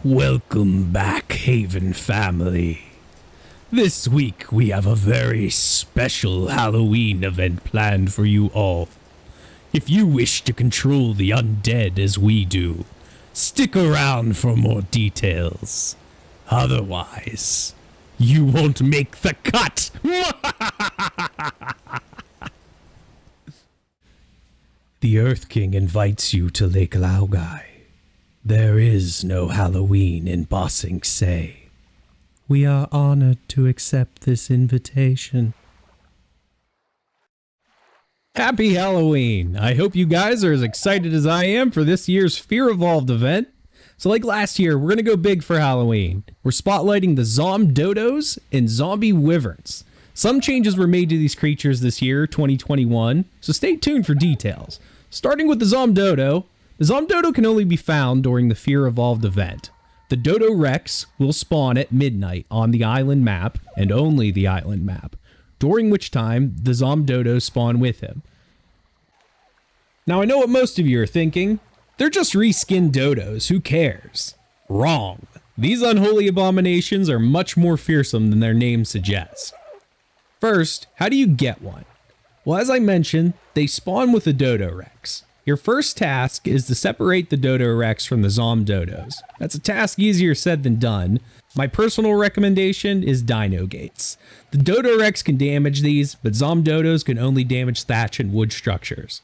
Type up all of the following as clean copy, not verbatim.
Welcome back, Haven family. This week we have a very special Halloween event planned for you all. If you wish to control the undead as we do, stick around for more details. Otherwise, you won't make the cut! The Earth King invites you to Lake Laogai. There is no Halloween in Ba Sing Se. We are honored to accept this invitation. Happy Halloween! I hope you guys are as excited as I am for this year's Fear Evolved event. So like last year, we're going to go big for Halloween. We're spotlighting the Zomdodos and zombie wyverns. Some changes were made to these creatures this year, 2021, so stay tuned for details. Starting with the Zomdodo. The Zomdodo can only be found during the Fear Evolved event. The Dodo Rex will spawn at midnight on the island map, and only the island map, during which time the Zomdodos spawn with him. Now I know what most of you are thinking. They're just reskinned dodos, who cares? Wrong. These unholy abominations are much more fearsome than their name suggests. First, how do you get one? Well, as I mentioned, they spawn with the Dodo Rex. Your first task is to separate the Dodo Rex from the Zomdodos. That's a task easier said than done. My personal recommendation is Dino Gates. The Dodo Rex can damage these, but Zomdodos can only damage thatch and wood structures.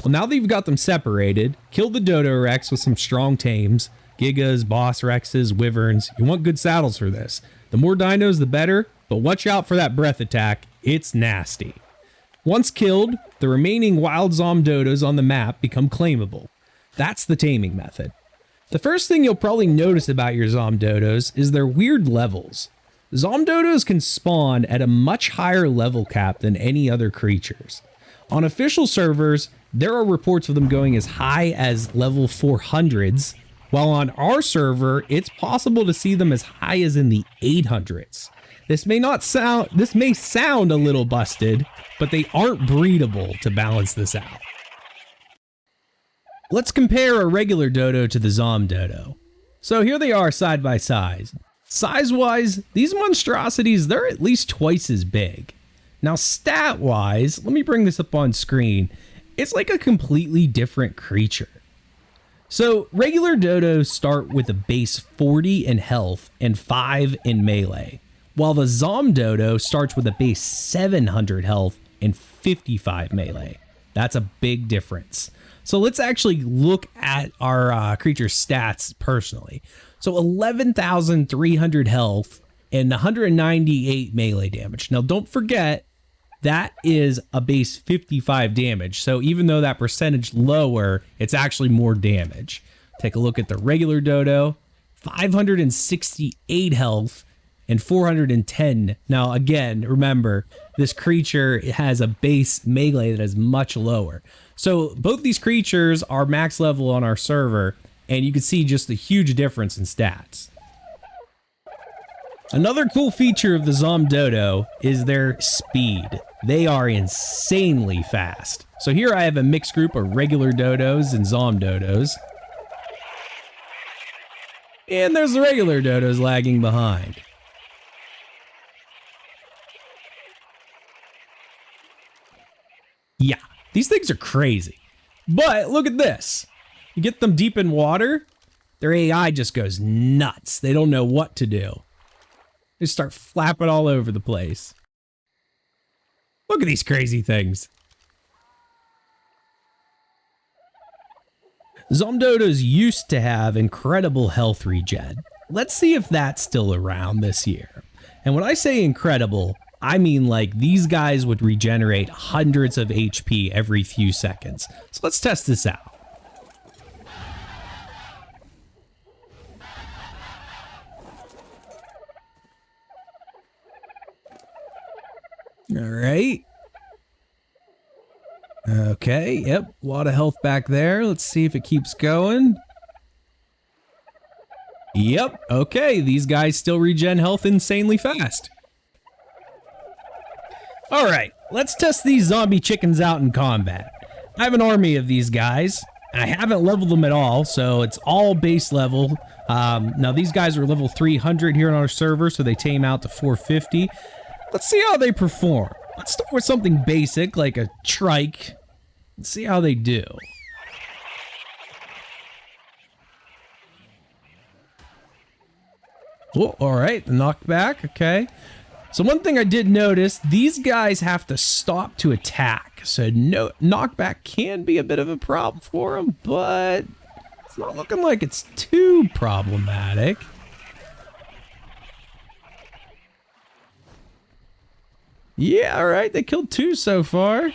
Well, now that you've got them separated, kill the Dodo Rex with some strong tames, Gigas, Boss Rexes, Wyverns. You want good saddles for this. The more dinos, the better, but watch out for that breath attack. It's nasty. Once killed, the remaining wild Zomdodos on the map become claimable. That's the taming method. The first thing you'll probably notice about your Zomdodos is their weird levels. Zomdodos can spawn at a much higher level cap than any other creatures. On official servers, there are reports of them going as high as level 400s, while on our server, it's possible to see them as high as in the 800s. This may sound a little busted, but they aren't breedable to balance this out. Let's compare a regular dodo to the Zomdodo. So here they are side by side. Size-wise, these monstrosities, they're at least twice as big. Now stat-wise, let me bring this up on screen. It's like a completely different creature. So regular dodos start with a base 40 in health and 5 in melee, while the Zomdodo starts with a base 700 health and 55 melee. That's a big difference. So let's actually look at our creature's stats personally. So 11,300 health and 198 melee damage. Now don't forget, that is a base 55 damage. So even though that percentage lower, it's actually more damage. Take a look at the regular dodo, 568 health and 410. Now again, remember, this creature has a base melee that is much lower. So both these creatures are max level on our server, and you can see just the huge difference in stats. Another cool feature of the Zomdodo is their speed. They are insanely fast. So here I have a mixed group of regular dodos and Zomdodos. And there's the regular dodos lagging behind. Yeah, these things are crazy. But look at this. You get them deep in water, their AI just goes nuts. They don't know what to do. They start flapping all over the place. Look at these crazy things. Zomdodos used to have incredible health regen. Let's see if that's still around this year. And when I say incredible, I mean like these guys would regenerate hundreds of HP every few seconds. So let's test this out. All right. Okay, yep, a lot of health back there. Let's see if it keeps going. Yep, okay, these guys still regen health insanely fast. All right, let's test these zombie chickens out in combat. I have an army of these guys. And I haven't leveled them at all, so it's all base level. Now these guys are level 300 here on our server, so they tame out to 450. Let's see how they perform. Let's start with something basic, like a trike. Let's see how they do. Oh, all right, the knockback, okay. So one thing I did notice, these guys have to stop to attack. So no knockback can be a bit of a problem for them, but it's not looking like it's too problematic. Yeah, all right, they killed 2 so far.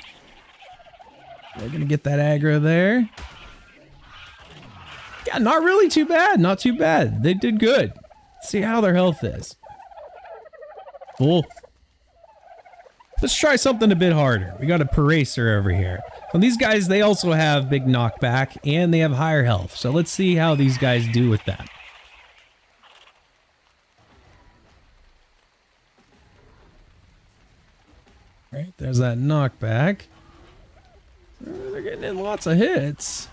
They're gonna get that aggro there. Yeah, not really too bad, not too bad. They did good. Let's see how their health is. Cool. Let's try something a bit harder. We got a Paracer over here. So these guys, they also have big knockback and they have higher health. So let's see how these guys do with that. Right, there's that knockback. They're getting in lots of hits.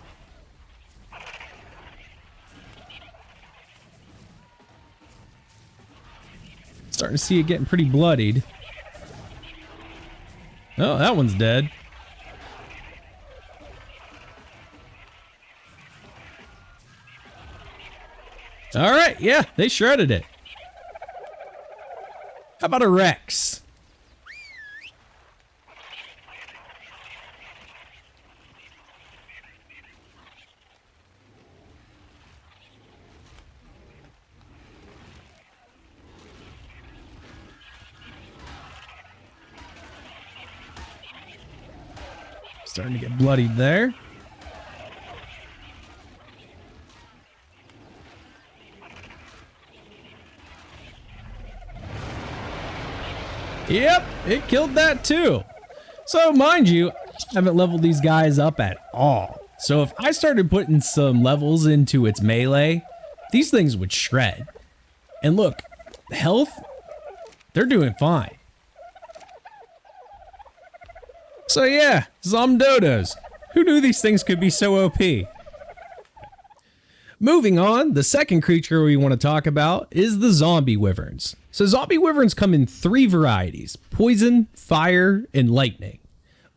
Starting to see it getting pretty bloodied. Oh, that one's dead. All right, yeah, they shredded it. How about a Rex? Starting to get bloodied there. Yep, it killed that too. So mind you, I haven't leveled these guys up at all. So if I started putting some levels into its melee, these things would shred. And look, health, they're doing fine. So yeah, Zomdodos. Who knew these things could be so OP? Moving on, the second creature we want to talk about is the zombie wyverns. So zombie wyverns come in 3 varieties: poison, fire, and lightning.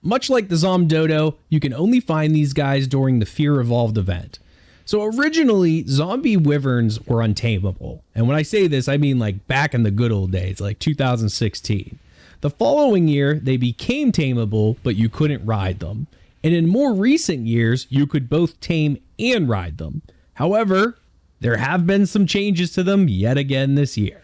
Much like the Zomdodo, you can only find these guys during the Fear Evolved event. So originally, zombie wyverns were untamable. And when I say this, I mean like back in the good old days, like 2016. The following year, they became tameable, but you couldn't ride them. And in more recent years, you could both tame and ride them. However, there have been some changes to them yet again this year.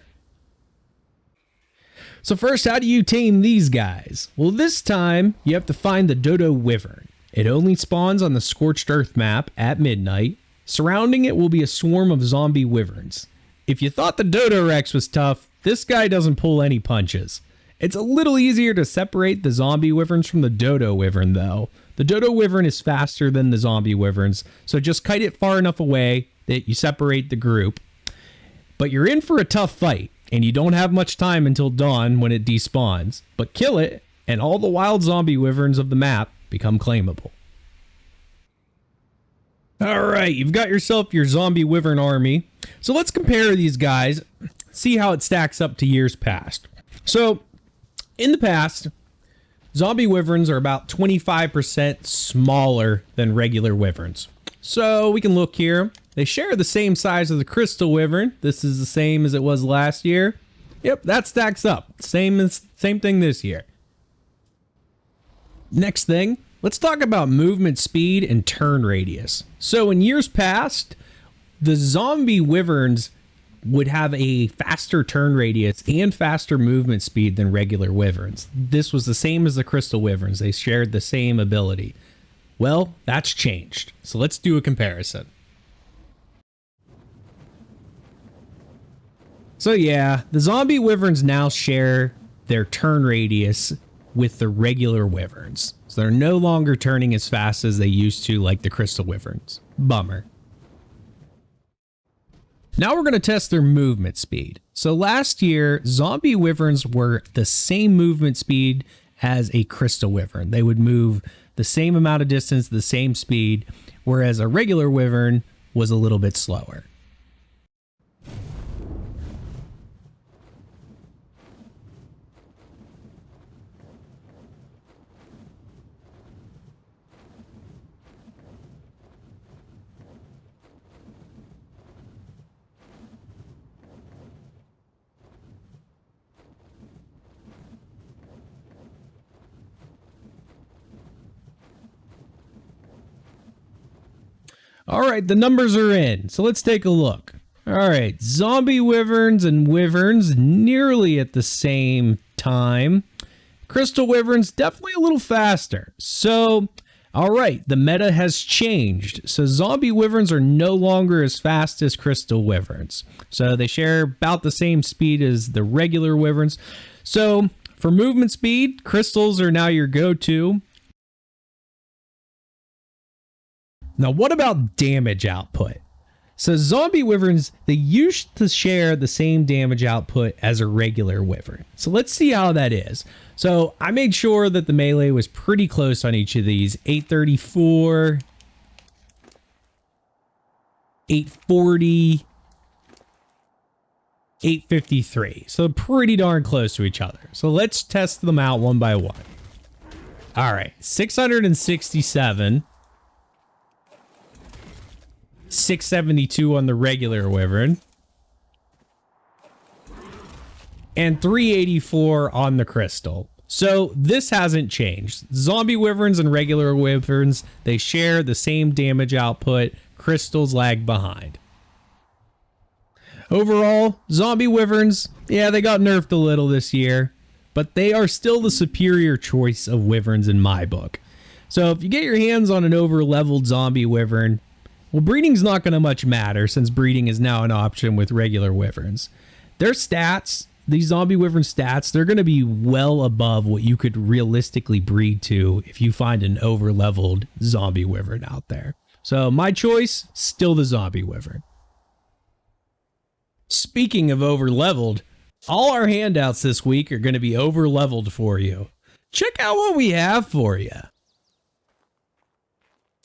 So first, how do you tame these guys? Well, this time, you have to find the Dodo Wyvern. It only spawns on the Scorched Earth map at midnight. Surrounding it will be a swarm of zombie wyverns. If you thought the Dodo Rex was tough, this guy doesn't pull any punches. It's a little easier to separate the zombie wyverns from the Dodo Wyvern, though. The Dodo Wyvern is faster than the zombie wyverns, so just kite it far enough away that you separate the group. But you're in for a tough fight, and you don't have much time until dawn when it despawns. But kill it, and all the wild zombie wyverns of the map become claimable. Alright, you've got yourself your zombie wyvern army. So let's compare these guys, see how it stacks up to years past. So, in the past, zombie wyverns are about 25% smaller than regular wyverns. So we can look here. They share the same size as the crystal wyvern. This is the same as it was last year. Yep, that stacks up. Same thing this year. Next thing, let's talk about movement speed and turn radius. So in years past, the zombie wyverns would have a faster turn radius and faster movement speed than regular wyverns. This was the same as the crystal wyverns. They shared the same ability. Well, that's changed. So let's do a comparison. So yeah, the zombie wyverns now share their turn radius with the regular wyverns. So they're no longer turning as fast as they used to like the crystal wyverns. Bummer. Now we're going to test their movement speed. So last year, zombie wyverns were the same movement speed as a crystal wyvern. They would move the same amount of distance, the same speed, whereas a regular Wyvern was a little bit slower. All right, the numbers are in, so let's take a look. All right, zombie wyverns and wyverns nearly at the same time. Crystal wyverns definitely a little faster. So, all right, the meta has changed. So zombie wyverns are no longer as fast as crystal wyverns. So they share about the same speed as the regular wyverns. So for movement speed, crystals are now your go-to. Now, what about damage output? So zombie wyverns, they used to share the same damage output as a regular wyvern. So let's see how that is. So I made sure that the melee was pretty close on each of these. 834, 840, 853. So pretty darn close to each other. So let's test them out one by one. All right, 667. 672 on the regular wyvern, and 384 on the crystal. So this hasn't changed. Zombie wyverns and regular wyverns, they share the same damage output. Crystals lag behind. Overall, zombie wyverns, yeah, they got nerfed a little this year, but they are still the superior choice of wyverns in my book. So if you get your hands on an over-leveled zombie wyvern, well, breeding's not going to much matter since breeding is now an option with regular wyverns. Their stats, these zombie wyvern stats, they're going to be well above what you could realistically breed to if you find an over-leveled zombie wyvern out there. So my choice, still the zombie wyvern. Speaking of over-leveled, all our handouts this week are going to be over-leveled for you. Check out what we have for you.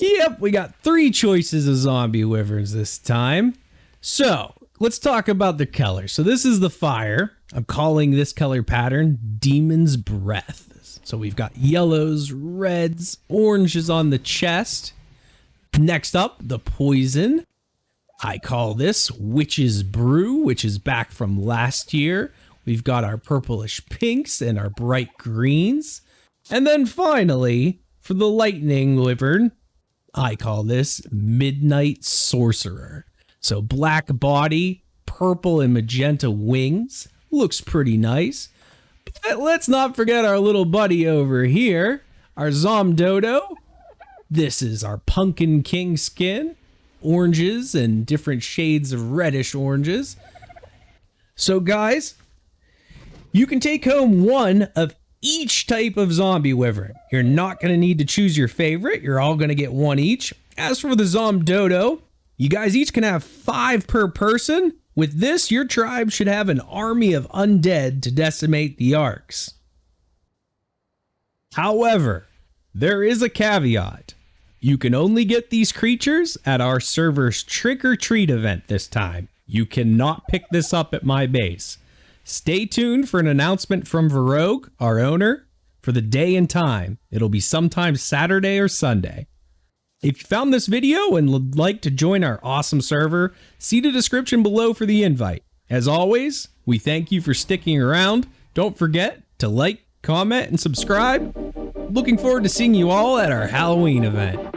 Yep, we got 3 choices of zombie wyverns this time. So, let's talk about the color. So this is the fire. I'm calling this color pattern Demon's Breath. So we've got yellows, reds, oranges on the chest. Next up, the poison. I call this Witch's Brew, which is back from last year. We've got our purplish pinks and our bright greens. And then finally, for the lightning wyvern, I call this Midnight Sorcerer. So black body, purple and magenta wings. Looks pretty nice. But let's not forget our little buddy over here, our Zomdodo. This is our Pumpkin King skin. Oranges and different shades of reddish oranges. So guys, you can take home one of each type of zombie wyvern. You're not going to need to choose your favorite. You're all going to get one each. As for the Zomdodo, you guys each can have 5 per person. With this, your tribe should have an army of undead to decimate the arcs. However, there is a caveat. You can only get these creatures at our server's Trick or Treat event this time. You cannot pick this up at my base. Stay tuned for an announcement from Varogue, our owner, for the day and time. It'll be sometime Saturday or Sunday. If you found this video and would like to join our awesome server, see the description below for the invite. As always, we thank you for sticking around. Don't forget to like, comment, and subscribe. Looking forward to seeing you all at our Halloween event.